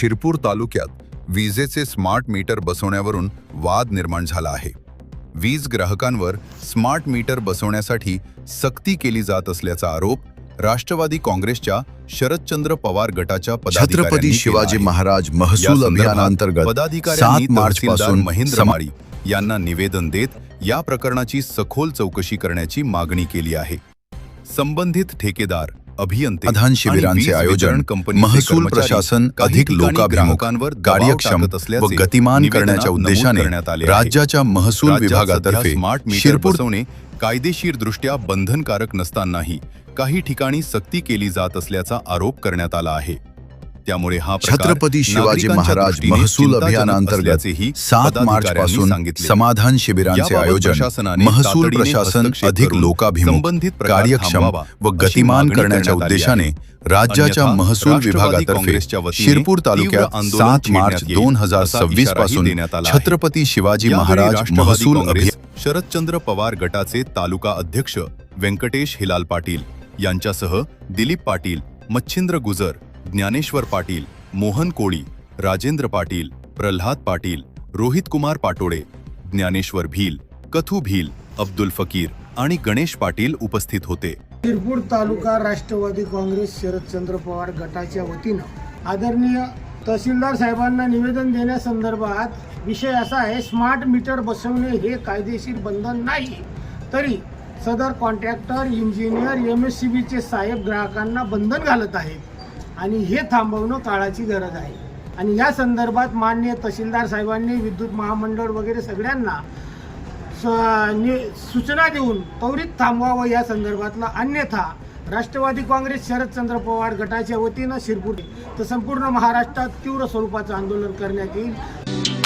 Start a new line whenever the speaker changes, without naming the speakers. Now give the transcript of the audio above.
शिरपूर तालुक्यात विजेचे smart meter बसवण्यावरून वाद निर्माण झाला आहे। वीज ग्राहकांवर स्मार्ट मीटर बसवण्यासाठी सक्ती केली जात असल्याचा आरोप राष्ट्रवादी काँग्रेसच्या शरदचंद्र पवार गटाच्या
छत्रपती शिवाजी महाराज महसूल अभियानांतर्गत 7 मार्च पासून
महेंद्र माळी यांना निवेदन देत या प्रकरणाची सखोल चौकशी करण्याची मागणी केली आहे। संबंधित ठेकेदार, अभियंते,
प्रधान शिबिरांचे आयोजन महसूल प्रशासन अधिक लोकाभिमुखांवर कार्यक्षम व गतिमान करण्याच्या उद्देशाने राज्याच्या महसूल विभागातर्फे
शिरपूर बसवणे कायदेशीरदृष्ट्या बंधनकारक नसतानाही काही ठिकाणी सक्ती केली जात असल्याचा आरोप करण्यात आला आहे। त्यामुळे हा
छत्रपती शिवाजी महाराज महसूल अभियानांतर्गत 7 मार्च पासून समाधान शिबिरांचे आयोजन महसूल प्रशासन अधिक लोकाभिमुख कार्यक्षम व गतिमान करण्याच्या उद्देशाने राज्याच्या महसूल विभागातर्फे शिरपूर तालुक्यात 7 मार्च 2026 पासून छत्रपती शिवाजी महाराज महसूल अभियान
शरदचंद्र पवार गटाचे तालुका अध्यक्ष व्यंकटेश हिलाल पाटील यांच्यासह दिलीप पाटील, मच्छिंद्र गुजर, ज्ञानेश्वर पाटील, मोहन कोळी, राजेंद्र पाटील, प्रल्हाद पाटील, रोहित कुमार पाटोडे, ज्ञानेश्वर भील, कथू भील, अब्दुल फकीर आणि गणेश पाटील उपस्थित होते।
शिरपूर तालुका राष्ट्रवादी काँग्रेस शरदचंद्र पवार गटाच्या वतीनं आदरणीय तहसीलदार साहेबांना निवेदन देण्यासंदर्भात विषय असा आहे, स्मार्ट मीटर बसवणे हे कायदेशीर बंधन नाही, तरी सदर कॉन्ट्रॅक्टर, इंजिनियर, MSCBचे साहेब ग्राहकांना बंधन घालत आहेत आणि हे थांबवणं काळाची गरज आहे। आणि या संदर्भात माननीय तहसीलदार साहेबांनी विद्युत महामंडळ वगैरे सगळ्यांना सूचना देऊन त्वरित थांबवावं या संदर्भातला, अन्यथा राष्ट्रवादी काँग्रेस शरदचंद्र पवार गटाच्या वतीनं शिरपूर तर संपूर्ण महाराष्ट्रात तीव्र स्वरूपाचं आंदोलन करण्यात येईल।